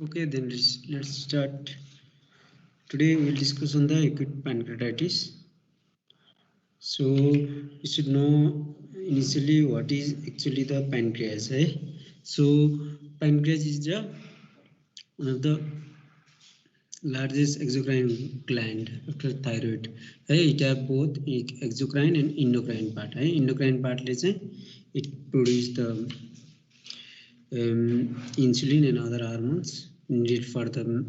Okay, then let's start. Today we'll discuss on the acute pancreatitis. So you should know initially what is actually the pancreas. So pancreas is one of the largest exocrine gland after thyroid. It have both exocrine and endocrine part. Endocrine part it produces the insulin and other hormones needed for the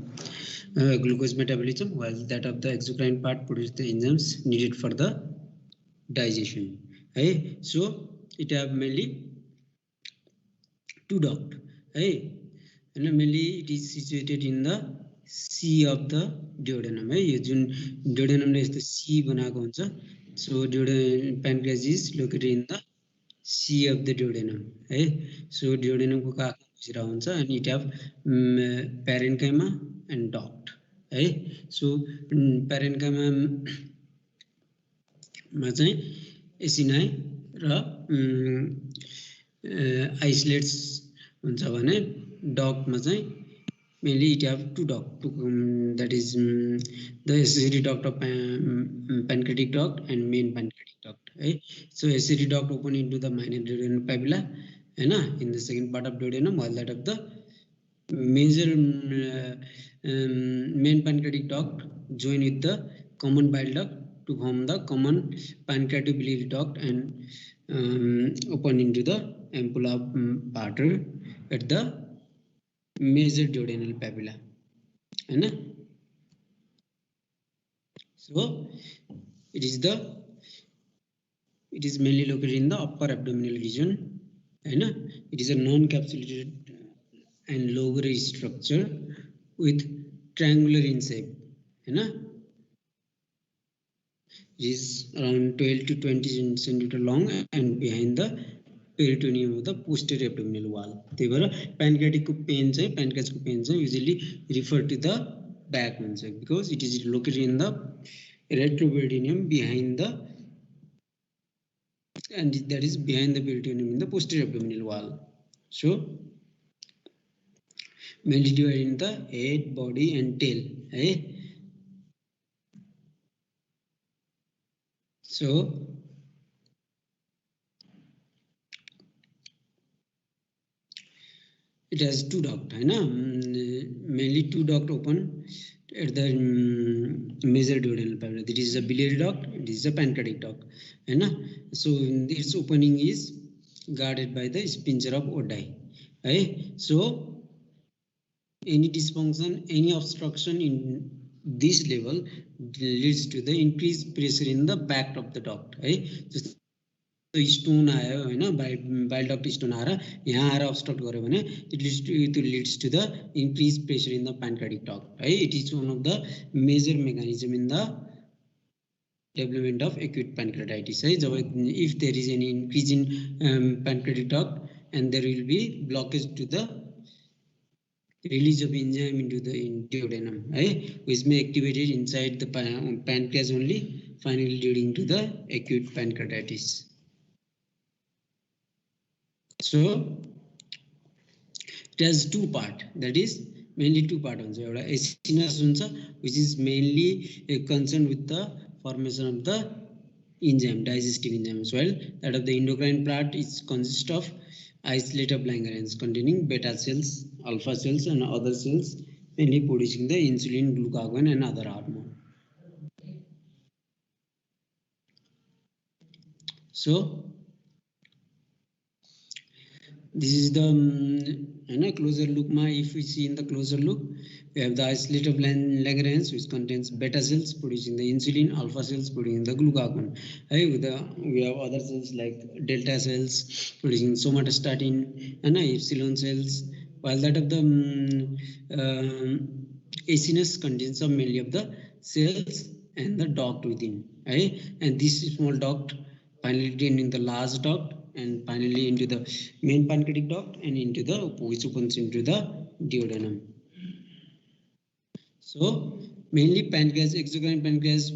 glucose metabolism, while that of the exocrine part produces the enzymes needed for the digestion. So it have mainly two duct. And mainly it is situated in the C of the duodenum. Yo Jun duodenum ले यस्तो C बनाएको हुन्छ. So pancreas is located in the C of the duodenum. So duodenum को काखमा बसिरहेको हुन्छ and it have parenchyma and duct. So parenchyma मा चाहिँ एसिनाइ र आइसोलेट्स हुन्छ भने डक्टमा चाहिँ mainly it have two duct, that is the accessory duct of pancreatic duct and main pancreatic duct. So accessory duct open into the minor duodenal papilla in the second part of duodenum, while that of the major main pancreatic duct join with the common bile duct to form the common pancreatobiliary duct and open into the ampulla part at the major duodenal papilla. So it is mainly located in the upper abdominal region. It is a non-capsulated and logorrheic structure with triangular in shape. It is around 12 to 20 centimeter long and behind the peritoneum of the posterior abdominal wall. Pancreatic pain usually referred to the back because it is located in the retroperitoneum behind the, and that is behind the peritoneum in the posterior abdominal wall. So mainly divided in the head, body and tail. So it has two duct, mainly two duct open at the major duodenal papilla. That is a biliary duct, it is a pancreatic duct. So its opening is guarded by the sphincter of Oddi. So any dysfunction, any obstruction in this level leads to the increased pressure in the back of the duct. Stone आयो हैन, bile duct stone आएर यहाँ आएर abstract गर्यो भने it leads to the increased pressure in the pancreatic duct. It is one of the major mechanism in the development of acute pancreatitis. If there is any increase in pancreatic duct, and there will be blockage to the release of enzyme into the duodenum, which may activate it inside the pancreas only, finally leading to the acute pancreatitis. So it has two part, that is mainly two part. Acinus, which is mainly concerned with the formation of the enzyme, digestive enzymes, while that of the endocrine part is consists of isolate of Langerhans containing beta cells, alpha cells and other cells, mainly producing the insulin, glucagon and other hormone. So this is the closer look. If we see in the closer look, we have the isolate of Langerhans, which contains beta cells producing the insulin, alpha cells producing the glucagon. We have other cells like delta cells producing somatostatin and epsilon cells, while that of the acinus contains some mainly of the cells and the duct within. And this small duct finally in the large duct, and finally into the main pancreatic duct and into the which opens into the duodenum. So mainly pancreas, exocrine pancreas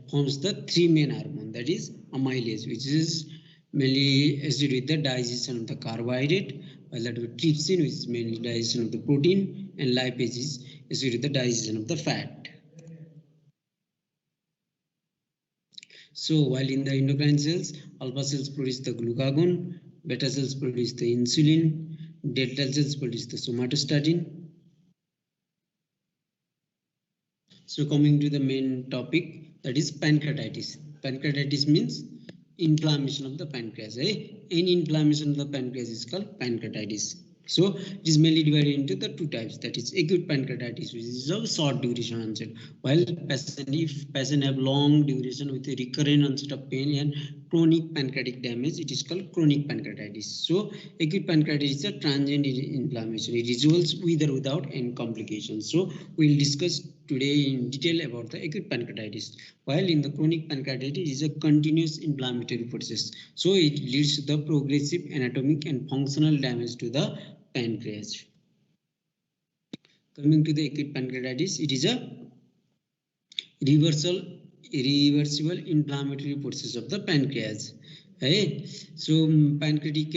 forms the three main hormone, that is amylase, which is mainly associated with the digestion of the carbohydrate, while that of trypsin, which is mainly digestion of the protein, and lipase is associated with the digestion of the fat. So while in the endocrine cells, alpha cells produce the glucagon, beta cells produce the insulin, delta cells produce the somatostatin. So coming to the main topic, that is pancreatitis. Pancreatitis means inflammation of the pancreas. Any inflammation of the pancreas is called pancreatitis. So it is mainly divided into the two types, that is acute pancreatitis, which is of short duration onset, while if patient have long duration with a recurrent onset of pain and chronic pancreatic damage, it is called chronic pancreatitis. So acute pancreatitis is a transient inflammation. It resolves with or without any complications. So we will discuss today in detail about the acute pancreatitis, while in the chronic pancreatitis is a continuous inflammatory process. So it leads to the progressive anatomic and functional damage to the pancreas. Coming to the acute pancreatitis, it is a reversible inflammatory process of the pancreas. So pancreatic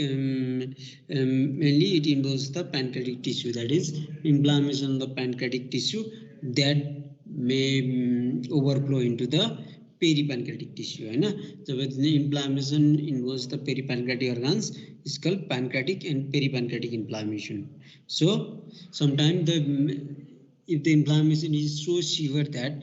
mainly it involves the pancreatic tissue, that is inflammation of the pancreatic tissue that may overflow into the peripancreatic tissue. So the inflammation involves the peripancreatic organs is called pancreatic and peripancreatic inflammation. So sometimes if the inflammation is so severe that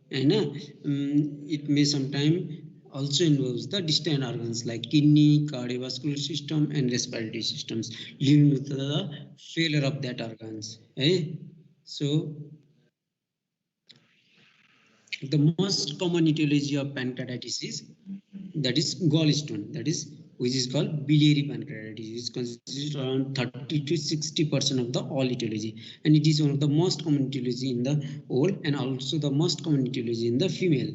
it may sometimes also involves the distant organs like kidney, cardiovascular system and respiratory systems, leading to the failure of that organs. So the most common etiology of pancreatitis is that is gallstone, that is which is called biliary pancreatitis. It consists around 30 to 60% of the all etiology, and it is one of the most common etiology in the old and also the most common etiology in the female.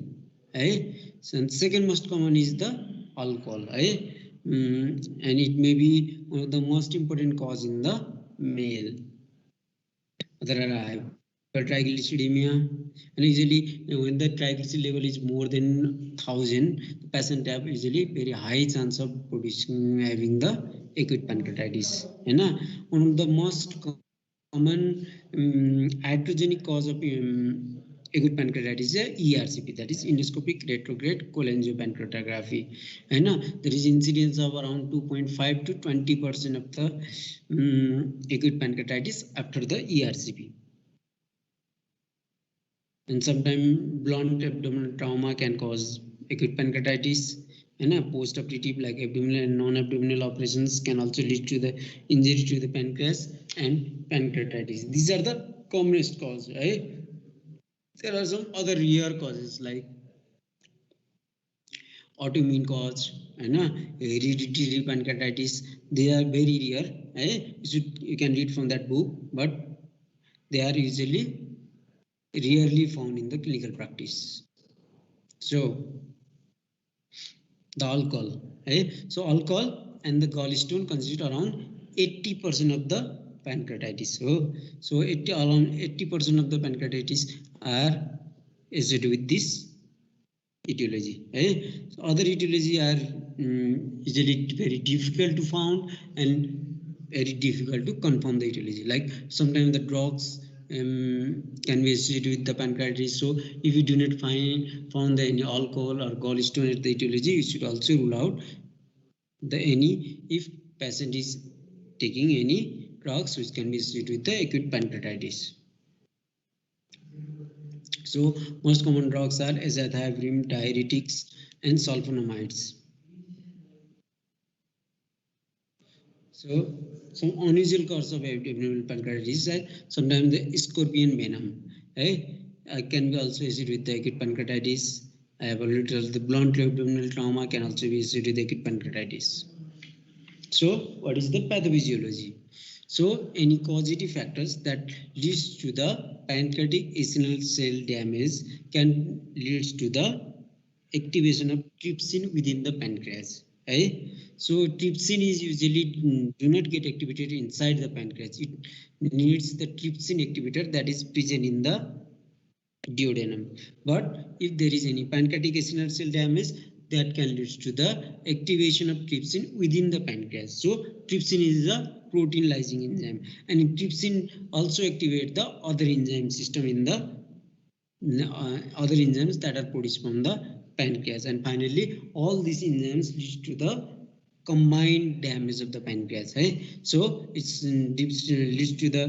So second most common is the alcohol. And it may be one of the most important cause in the male. There are hypertriglyceridemia, and usually when the triglyceride level is more than 1000, the patient have usually very high chance of producing having the acute pancreatitis. One of the most common iatrogenic cause of acute pancreatitis is ERCP, that is endoscopic retrograde cholangiopancreatography. There is incidence of around 2.5 to 20% of the acute pancreatitis after the ERCP. And sometimes blunt abdominal trauma can cause acute pancreatitis. Post-operative like abdominal and non-abdominal operations can also lead to the injury to the pancreas and pancreatitis. These are the commonest causes. There are some other rare causes like autoimmune cause and hereditary pancreatitis. They are very rare. You can read from that book, but they are usually rarely found in the clinical practice. So the alcohol. So alcohol and the gallstone constitute around 80% of the pancreatitis. So around 80% of the pancreatitis are associated with this etiology. So other etiology are usually very difficult to found and very difficult to confirm the etiology. Like sometimes the drugs can be associated with the pancreatitis. So if you do not found any alcohol or gallstone at the etiology, you should also rule out if patient is taking any drugs which can be associated with the acute pancreatitis. So most common drugs are azathioprine, diuretics, and sulfonamides. So some unusual cause of abdominal pancreatitis are sometimes the scorpion venom. Can be also associated with the acute pancreatitis. I have already told the blunt abdominal trauma can also be associated with acute pancreatitis. So what is the pathophysiology? So any causative factors that leads to the pancreatic acinar cell damage can lead to the activation of trypsin within the pancreas. So trypsin is usually do not get activated inside the pancreas. It needs the trypsin activator that is present in the duodenum. But if there is any pancreatic acinar cell damage, that can lead to the activation of trypsin within the pancreas. So trypsin is a protein lysing enzyme, and trypsin also activate the other enzyme system in the other enzymes that are produced from the pancreas. And finally, all these enzymes lead to the combined damage of the pancreas. So it's leads to the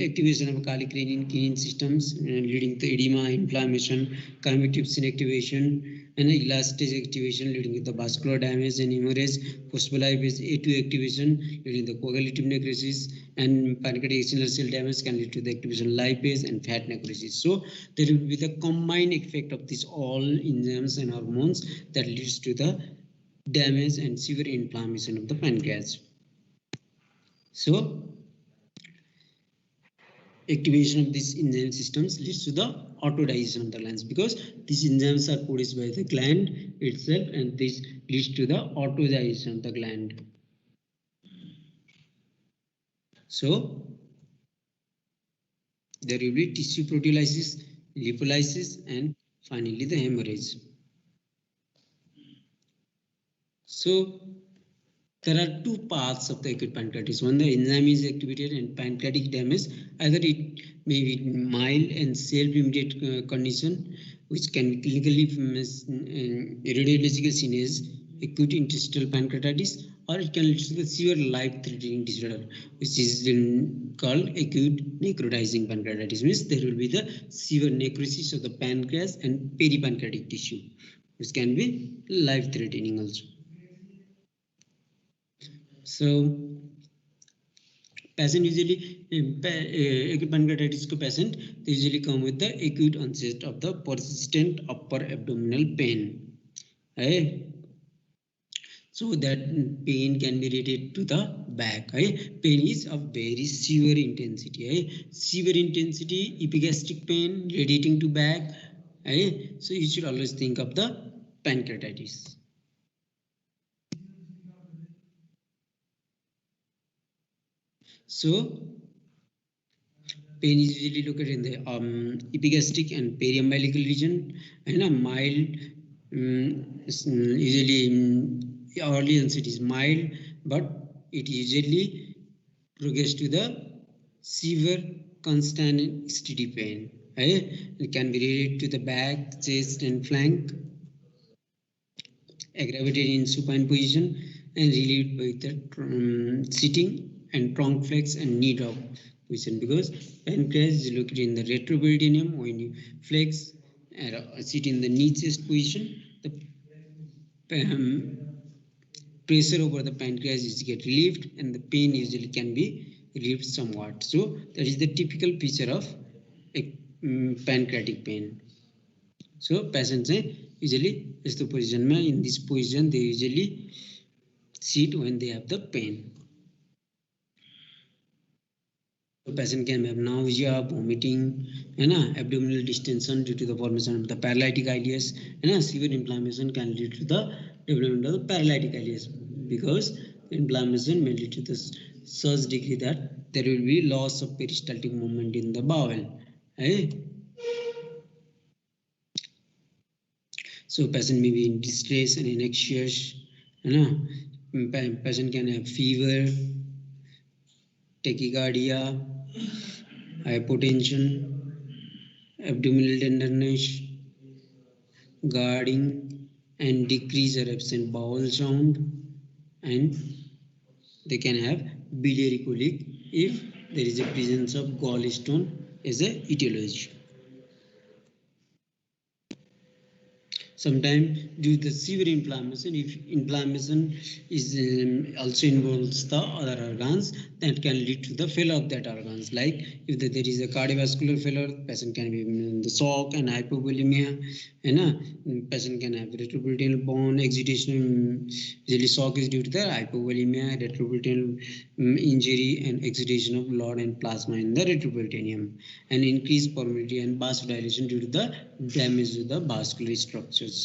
activation of kallikrein systems, leading to edema, inflammation, chymotrypsin activation, and elastase activation, leading to the vascular damage and hemorrhage, phospholipase A2 activation, leading to the coagulative necrosis, and pancreatic external cell damage can lead to the activation of lipase and fat necrosis. So there will be the combined effect of these all enzymes and hormones that leads to the damage and severe inflammation of the pancreas. So activation of these enzyme systems leads to the autodigestion of the glands, because these enzymes are produced by the gland itself, and this leads to the autodigestion of the gland. So there will be tissue proteolysis, lipolysis, and finally the hemorrhage. So there are two paths of the acute pancreatitis. One, the enzyme is activated and pancreatic damage. Either it may be mild and self-immediate condition, which can be clinically radiological seen as acute interstitial pancreatitis, or it can lead to the severe life-threatening disorder, which is called acute necrotizing pancreatitis. Means there will be the severe necrosis of the pancreas and peripancreatic tissue, which can be life-threatening also. So patient usually acute pancreatitis patient, they usually come with the acute onset of the persistent upper abdominal pain. So that pain can be related to the back. Pain is of very severe intensity. Severe intensity, epigastric pain radiating to back. So you should always think of the pancreatitis. So pain is usually located in the epigastric and periumbilical region, and a mild, usually early onset is mild, but it usually progresses to the severe, constant and steady pain. It can be related to the back, chest and flank, aggravated in supine position, and relieved by the sitting and trunk flex and knee drop position, because pancreas is located in the retroperitoneum. When you flex or sit in the knee chest position, the pressure over the pancreas is get relieved, and the pain usually can be relieved somewhat. So that is the typical picture of pancreatic pain. So patients usually is the position. In this position they usually sit when they have the pain. The patient can have nausea, vomiting, abdominal distension due to the formation of the paralytic ileus, severe inflammation can lead to the development of the paralytic ileus, because inflammation may lead to the such degree that there will be loss of peristaltic movement in the bowel. So patient may be in distress and anxious. Patient can have fever, tachycardia, hypotension, abdominal tenderness, guarding, and decrease or absent bowel sound, and they can have biliary colic if there is a presence of gallstone as a etiology. Sometimes due to the severe inflammation, if inflammation is also involves the other organs, that can lead to the failure of that organs. Like if there is a cardiovascular failure, patient can be in the shock and hypovolemia, patient can have retroperitoneal bone exudation. Usually shock is due to the hypovolemia, retroperitoneal injury, and exudation of blood and plasma in the retroperitoneum, and increased permeability and vasodilation due to the damage to the vascular structures.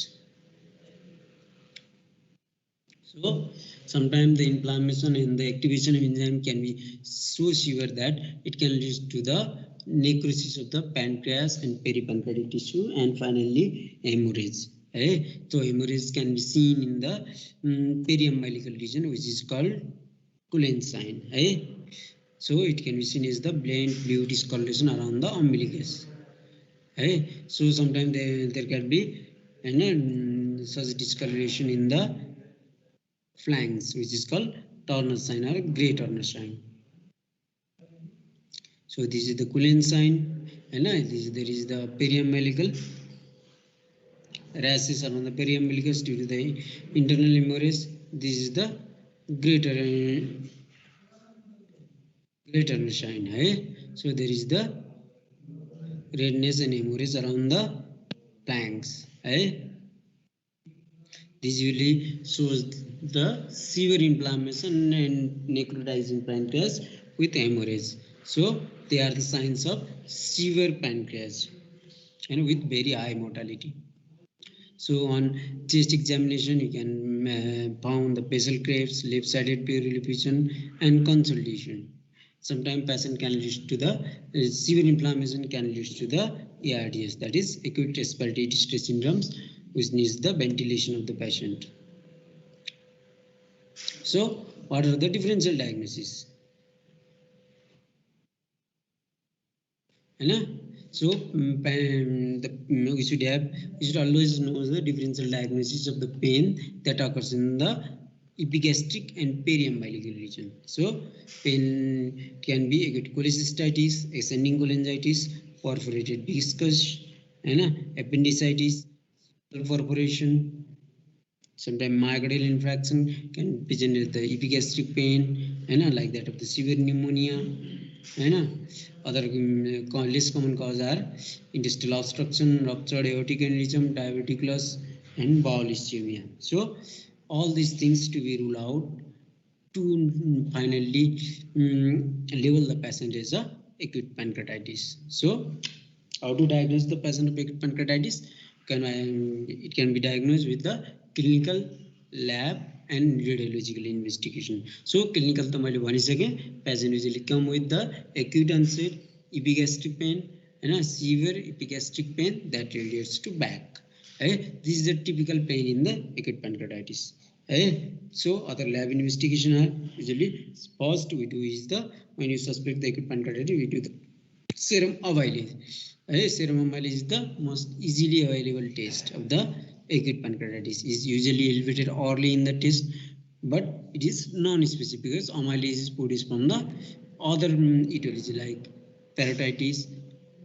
So sometimes the inflammation and the activation of enzyme can be so severe that it can lead to the necrosis of the pancreas and peripancreatic tissue, and finally hemorrhage. So hemorrhage can be seen in the periumbilical region, which is called Cullen sign. So it can be seen as the bland blue discoloration around the umbilicus. So sometimes there can be such discoloration in the flanks, which is called Turner sign or gray Turner sign. So this is the Cullen sign, and there is the periumbilical rashes around the periumbilicus due to the internal hemorrhage. This is the greater shine. So there is the redness and hemorrhage around the flanks. This usually shows the severe inflammation and necrotizing pancreas with hemorrhage. So they are the signs of severe pancreas and with very high mortality. So on chest examination, you can found the basal craves, left-sided pleural effusion, and consolidation. Sometimes patient can lead to the severe inflammation can lead to the ARDS, that is acute respiratory distress syndromes, which needs the ventilation of the patient. So what are the differential diagnoses? So we should always know the differential diagnosis of the pain that occurs in the epigastric and periumbilical region. So pain can be acute cholecystitis, ascending cholangitis, perforated discus, appendicitis, perforation. Sometimes myocardial infarction can present the epigastric pain, like that of the severe pneumonia. Other less common causes are intestinal obstruction, ruptured aortic aneurysm, diverticulus, and bowel ischemia. So all these things to be ruled out to finally label the patient as a acute pancreatitis. So how to diagnose the patient of acute pancreatitis? It can be diagnosed with the clinical lab and radiological investigation. So clinical to मैले भनिसकेँ, patient usually come with the acute onset epigastric pain and a severe epigastric pain that radiates to back. This is the typical pain in the acute pancreatitis. So other lab investigation are usually first we do is the when you suspect the acute pancreatitis we do the serum amylase. Serum amylase is the most easily available test of the acute pancreatitis. Is usually elevated early in the test, but it is non-specific because amylase is produced from the other etiology like parotitis,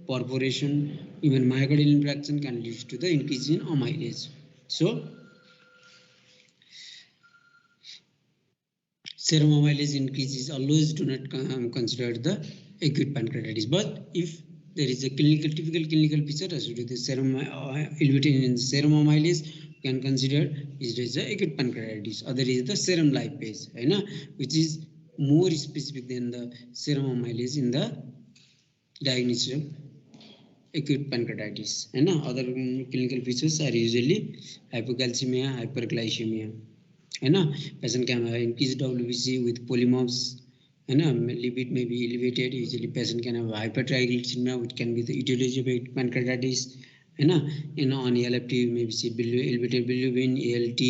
perforation, even myocardial infarction can lead to the increase in amylase. So serum amylase increase is always do not consider the acute pancreatitis, but if there is a typical clinical feature associated with the serum elevated in serum amylase, can consider is a acute pancreatitis. Other is the serum lipase, which is more specific than the serum amylase in the diagnosis of acute pancreatitis. Other clinical features are usually hypocalcemia, hyperglycemia. Patient can have increased WBC with polymorphs. Lipid may be elevated. Usually patient can have hypertriglyceridemia, which can be the etiology of pancreatitis. On LFT maybe see elevated bilirubin, ALT,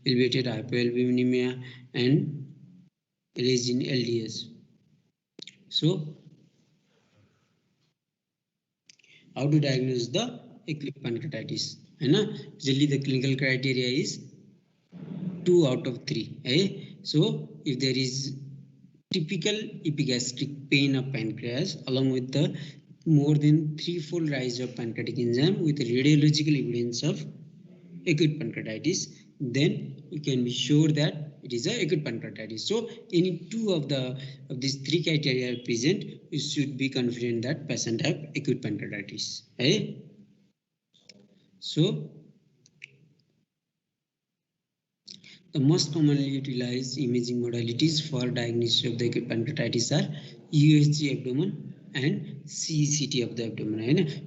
elevated hypoalbuminemia, and rise in LDS. So how to diagnose the acute pancreatitis? Usually the clinical criteria is 2 out of 3. So if there is typical epigastric pain of pancreas along with the more than 3-fold rise of pancreatic enzyme with radiological evidence of acute pancreatitis, then you can be sure that it is a acute pancreatitis. So any 2 of these 3 criteria are present, you should be confident that patient have acute pancreatitis. So the most commonly utilized imaging modalities for diagnosis of the acute pancreatitis are USG abdomen and CCT of the abdomen.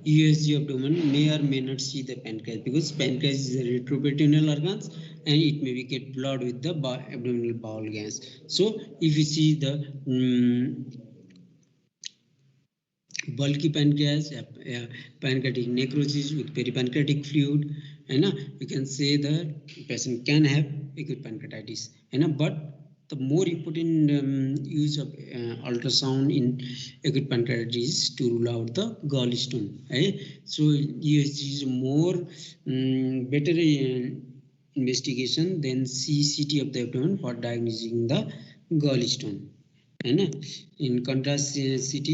USG abdomen may or may not see the pancreas because pancreas is a retroperitoneal organs and it may get blood with the abdominal bowel gas. So if you see the bulky pancreas, pancreatic necrosis with peripancreatic fluid, you can say the patient can have acute pancreatitis. But the more important use of ultrasound in acute pancreatitis is to rule out the gallstone. So USG is more better investigation than CT of the abdomen for diagnosing the gallstone. In contrast, CT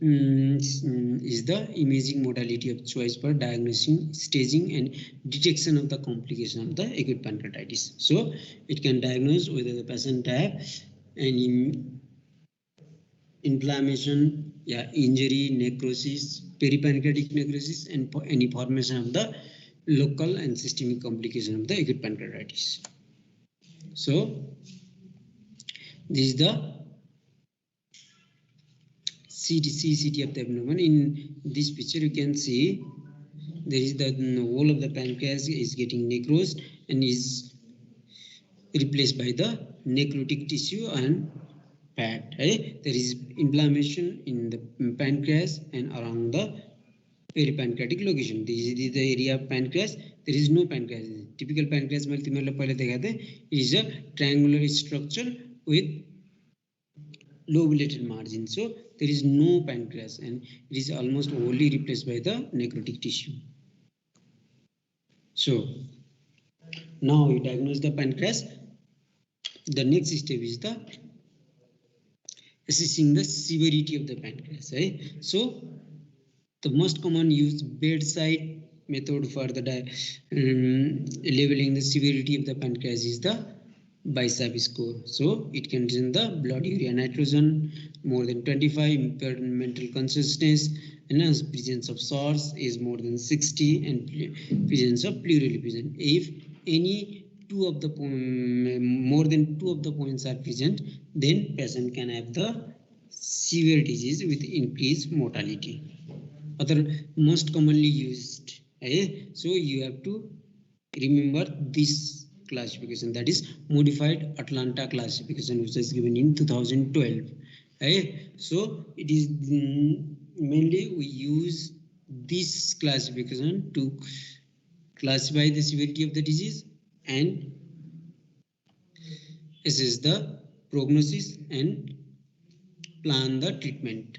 is the imaging modality of choice for diagnosing, staging, and detection of the complication of the acute pancreatitis. So it can diagnose whether the patient have any inflammation, injury, necrosis, peripancreatic necrosis, and any formation of the local and systemic complication of the acute pancreatitis. So this is the CT of the abdomen. In this picture, you can see there is the whole of the pancreas is getting necrosed and is replaced by the necrotic tissue and fat. There is inflammation in the pancreas and around the peripancreatic location. This is the area of pancreas. There is no pancreas. Typical pancreas is a triangular structure with lobulated margin. So there is no pancreas and it is almost wholly replaced by the necrotic tissue. So now we diagnose the pancreas. The next step is the assessing the severity of the pancreas. So the most common used bedside method for the leveling the severity of the pancreas is the BISAP score. So it contains the blood urea nitrogen more than 25, impaired mental consciousness, and presence of SARS is more than 60, and presence of pleural effusion. If any more than two of the points are present, then patient can have the severe disease with increased mortality. Other most commonly used. So you have to remember this classification, that is modified Atlanta classification, which is given in 2012. So it is mainly we use this classification to classify the severity of the disease and assess the prognosis and plan the treatment.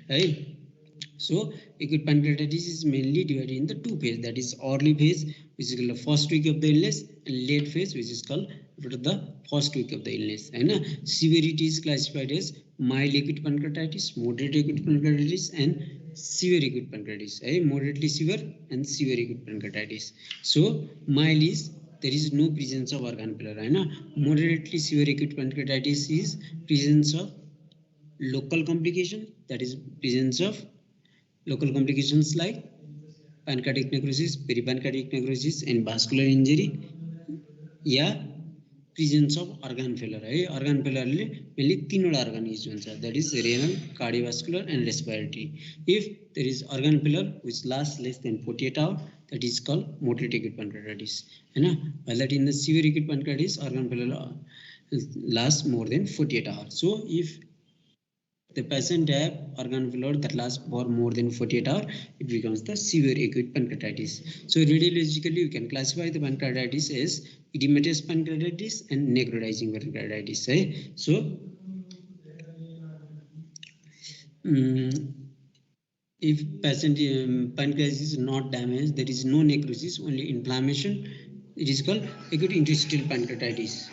So acute pancreatitis is mainly divided in the two phases, that is early phase, which is called the first week of the illness, and late phase, which is called the first week of the illness. And severity is classified as mild acute pancreatitis, moderate acute pancreatitis, and severe acute pancreatitis. Moderately severe and severe acute pancreatitis. So mild is there is no presence of organ failure. Moderately severe acute pancreatitis is presence of local complication, that is presence of local complications like pancreatic necrosis, peripancreatic necrosis, and vascular injury. Presence of organ failure. Organ failure mainly three organ is that is renal, cardiovascular, and respiratory. If there is organ failure which lasts less than 48 hours, that is called moderate acute pancreatitis. While that in the severe acute pancreatitis, organ failure lasts more than 48 hours. So if the patient have organ failure that lasts for more than 48 hours, it becomes the severe acute pancreatitis. So radiologically, you can classify the pancreatitis as edematous pancreatitis and necrotizing pancreatitis. So if patient pancreas is not damaged, there is no necrosis, only inflammation, it is called acute interstitial pancreatitis.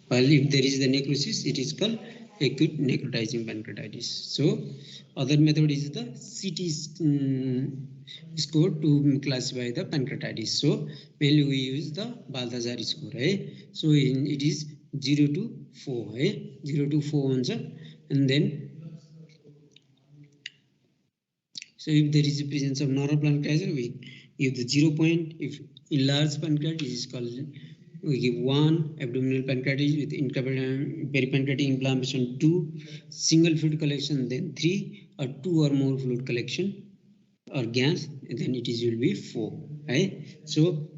While if there is the necrosis, it is called acute necrotizing pancreatitis. So other method is the CT score to classify the pancreatitis. So mainly we use the Balthazar score. So it is 0 to 4. 0 to 4 and then so if there is a presence of normal pancreatitis, we give the 0 point. If enlarged pancreatitis, is called we give 1, abdominal pancreatitis with peripancreatic inflammation 2, single fluid collection then 3, or 2 or more fluid collection or gas, and then it will be 4. So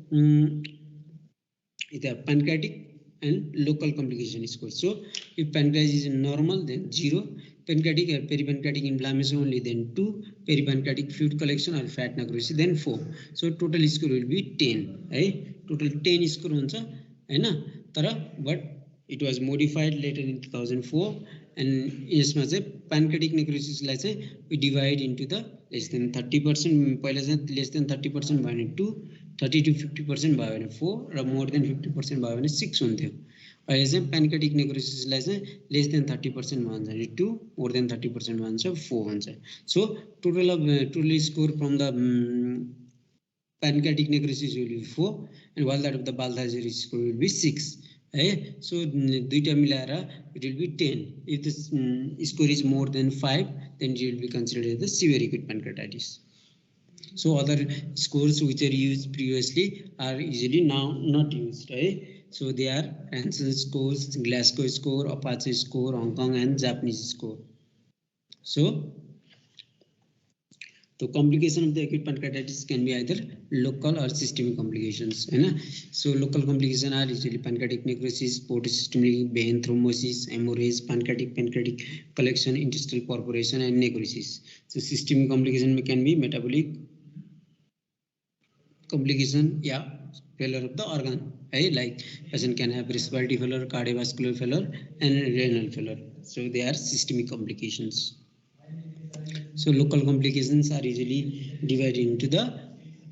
it's a pancreatic and local complication score. So if pancreas is normal, then 0, pancreatic or peripancreatic inflammation only, then 2, peripancreatic fluid collection or fat necrosis, then 4. So total score will be 10. Total 10 score हैन तर but it was modified later in 2004 and यसमा चाहिँ pancreatic नेक्रोसिसलाई चाहिँ we divide into the less than 30%, पहिला चाहिँ less than 30% भयो भने 2, 30 to 50% भयो भने 4 र मोर देन 50% भयो भने 6 हुन्थ्यो। अहिले चाहिँ प्यानक्रेटिक नेक्रोसिसलाई चाहिँ लेस देन 30% भन्छ भने 2, मोर देन 30% भन्छ 4 भन्छ। So total score from the pancreatic necrosis will be 4 and while that of the Balthazar score will be 6. So duita milara it will be 10. If the score is more than 5, then it will be considered as the severe acute pancreatitis. So other scores which are used previously are usually now not used, right? So they are Hansen scores, Glasgow score, Apache score, Hong Kong and Japanese score. So the complication of the acute pancreatitis can be either local or systemic complications, है ना? So local complications are usually pancreatic necrosis, portosystemic vein thrombosis, hemorrhage, pancreatic collection, intestinal perforation, and necrosis. So systemic complication can be metabolic complication, yeah, failure of the organ, right? Like patient can have respiratory failure, cardiovascular failure, and renal failure. So they are systemic complications. So local complications are usually divided into the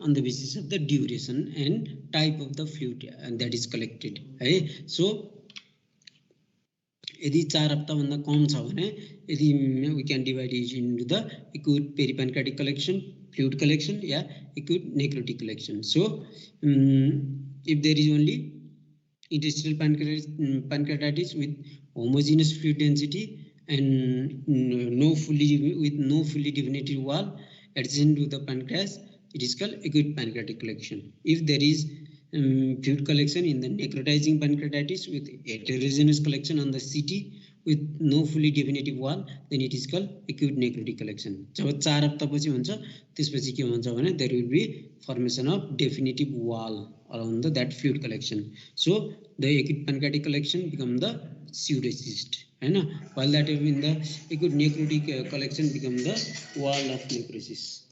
on the basis of the duration and type of the fluid that is collected, right? So यदि 4 हप्ता भन्दा कम छ भने यदि we can divide it into the acute peripancreatic collection, fluid collection, या acute necrotic collection. So if there is only intestinal pancreatitis with homogeneous fluid density and no fully definite wall adjacent to the pancreas, it is called acute pancreatic collection. If there is fluid collection in the necrotizing pancreatitis with heterogeneous collection on the CT with no fully definitive wall, then it is called acute necrotic collection. जब 4 हप्तापछि हुन्छ त्यसपछि के हुन्छ भने there will be formation of definitive wall around that fluid collection. So the acute pancreatic collection become the pseudocyst, Hahn, while that in the acute necrotic collection become the wall of necrosis.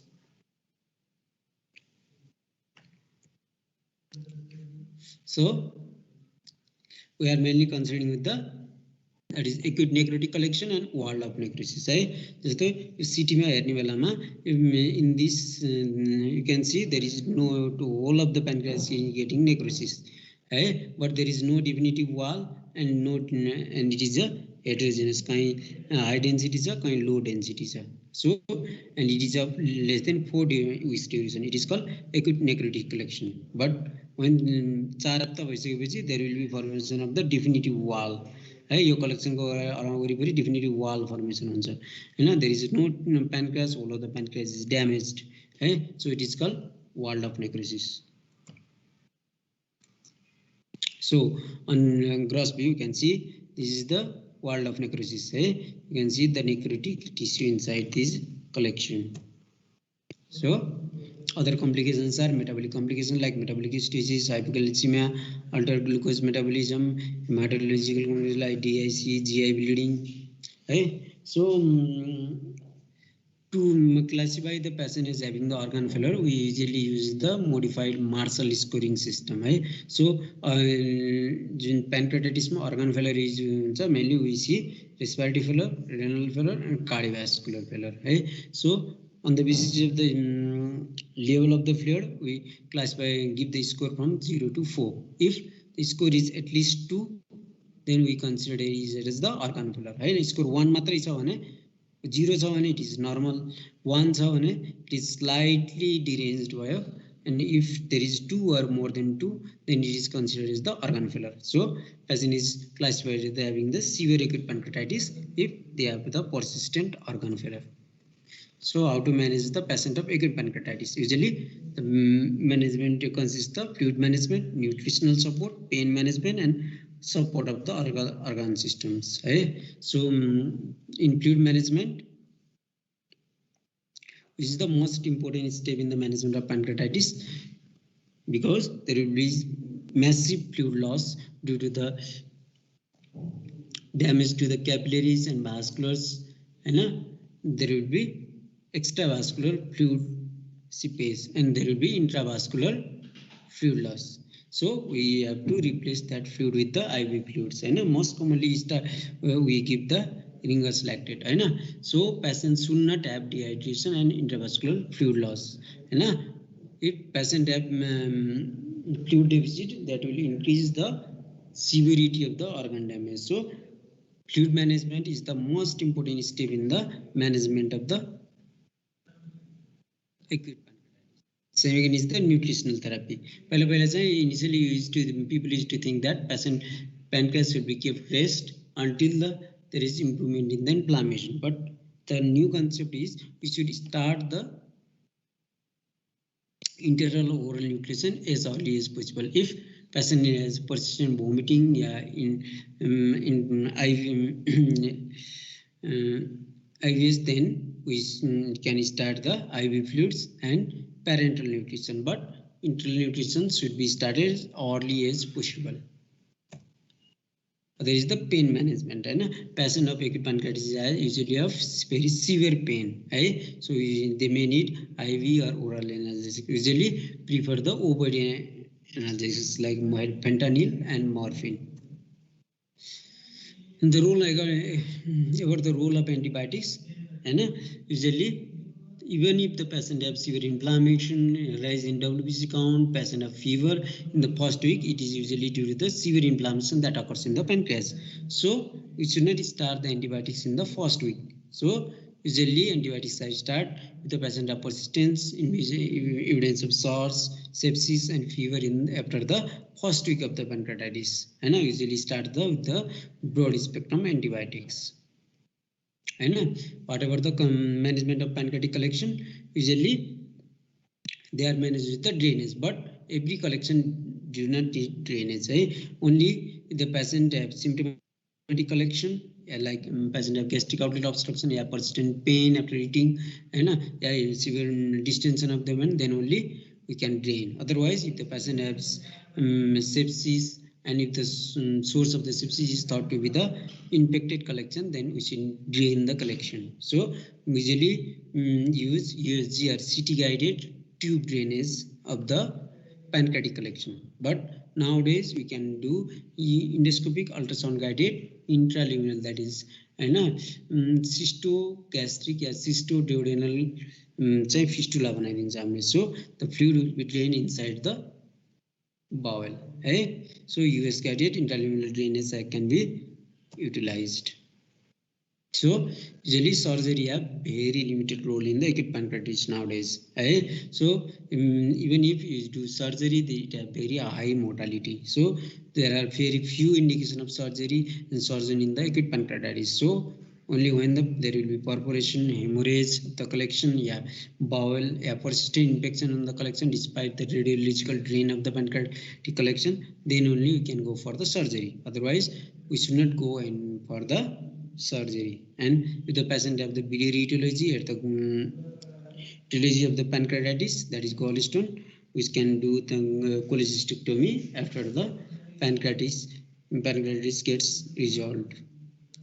So we are mainly concerning with the that is acute necrotic collection and wall of necrosis, है। जस्तै CT मा हेर्ने बेलामा in this you can see there is no whole of the pancreas getting necrosis, है, but there is no definitive wall and it is a heterogeneous, कहीं high density छ कहीं low density छ. So and it is of less than 4 weeks duration, it is called acute necrotic collection. But when 4 हप्ता भइसकेपछि there will be formation of the definitive wall, है, यो कलेक्सनको वरिपरि definitive wall formation हुन्छ, हैन. There is no pancreas, all of the pancreas is damaged, है, so it is called wall of necrosis. So on gross view you can see this is the wall of necrosis, है. You can see the necrotic tissue inside this collection. So other complications are metabolic complications like metabolic stasis, hypoglycemia, altered glucose metabolism, hematological complications like DIC, GI bleeding, right? So to classify the patient as having the organ failure, we usually use the modified Marshall scoring system, right? So in pancreatitis organ failure is mainly we see respiratory failure, renal failure, and cardiovascular failure, right? So on the basis of the level of the fluid, we classify, give the score from 0 to 4. If the score is at least 2, then we consider it as the organ failure, right? Score 1 matrai cha bhane 0 छ भने it is normal, 1 छ भने it is slightly deranged भयो, and if there is 2 or more than 2, then it is considered as the organ failure. So patient is classified as having the severe acute pancreatitis if they have the persistent organ failure. So how to manage the patient of acute pancreatitis? Usually the management consists of fluid management, nutritional support, pain management, and support of the organ systems, right? So in fluid management, which is the most important step in the management of pancreatitis, because there will be massive fluid loss due to the damage to the capillaries and vasculars, and there will be extravascular fluid seepage and there will be intravascular fluid loss. So we have to replace that fluid with the IV fluids. Most commonly is the we give the Ringer's lactate. So patients should not have dehydration and intravascular fluid loss. If patient have fluid deficit, that will increase the severity of the organ damage. So fluid management is the most important step in the management of the acute pancreatitis. Second is the nutritional therapy. Initially people used to think that pancreas should be kept rest until there is improvement in the inflammation. But the new concept is we should start the enteral oral nutrition as early as possible. If patient has persistent vomiting, in IVs, then we can start the IV fluids and parenteral nutrition. But enteral nutrition should be started as early as possible. There is the pain management. Patient of acute pancreatitis usually have very severe pain. So they may need IV or oral analgesic. Usually prefer the OPD analgesics like fentanyl and morphine. And the role about the role of antibiotics, usually even if the patient have severe inflammation, rise in WBC count, patient have fever, in the first week, it is usually due to the severe inflammation that occurs in the pancreas. So we should not start the antibiotics in the first week. So usually antibiotics are start with the patient of persistence, evidence of SARS, sepsis and fever after the first week of the pancreatitis. And I usually start with the broad spectrum antibiotics. Whatever the management of pancreatic collection, usually they are managed with the drainage, but every collection do not need drainage. Only the patient have symptomatic collection, like patient have gastric outlet obstruction, persistent pain after eating, severe distension of the vein, then only we can drain. Otherwise, if the patient has sepsis, and if the source of the sepsis is thought to be the infected collection, then we should drain the collection. So usually use USG or CT guided tube drainage of the pancreatic collection. But nowadays we can do endoscopic ultrasound guided intraluminal, that is cystogastric or cystoduodenal fistula बनाइदिन्छ हामीले. So the fluid will be drained inside the bowel. So US guided intraluminal drainage can be utilized. So usually surgery have very limited role in the acute pancreatitis nowadays. So even if you do surgery, they have very high mortality. So there are very few indication of surgery and surgeon in the acute pancreatitis. So only when there will be perforation, hemorrhage of the collection, bowel, persistent infection on the collection despite the radiological drain of the pancreatic collection, then only we can go for the surgery. Otherwise, we should not go in for the surgery. And if the patient have the biliary etiology at the etiology of the pancreatitis, that is gallstone, we can do the cholecystectomy after the pancreatitis gets resolved.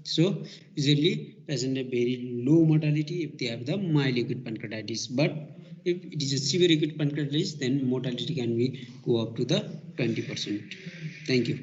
So usually patient have very low mortality if they have the mild acute pancreatitis, but if it is a severe acute pancreatitis, then mortality can be go up to the 20%. Thank you.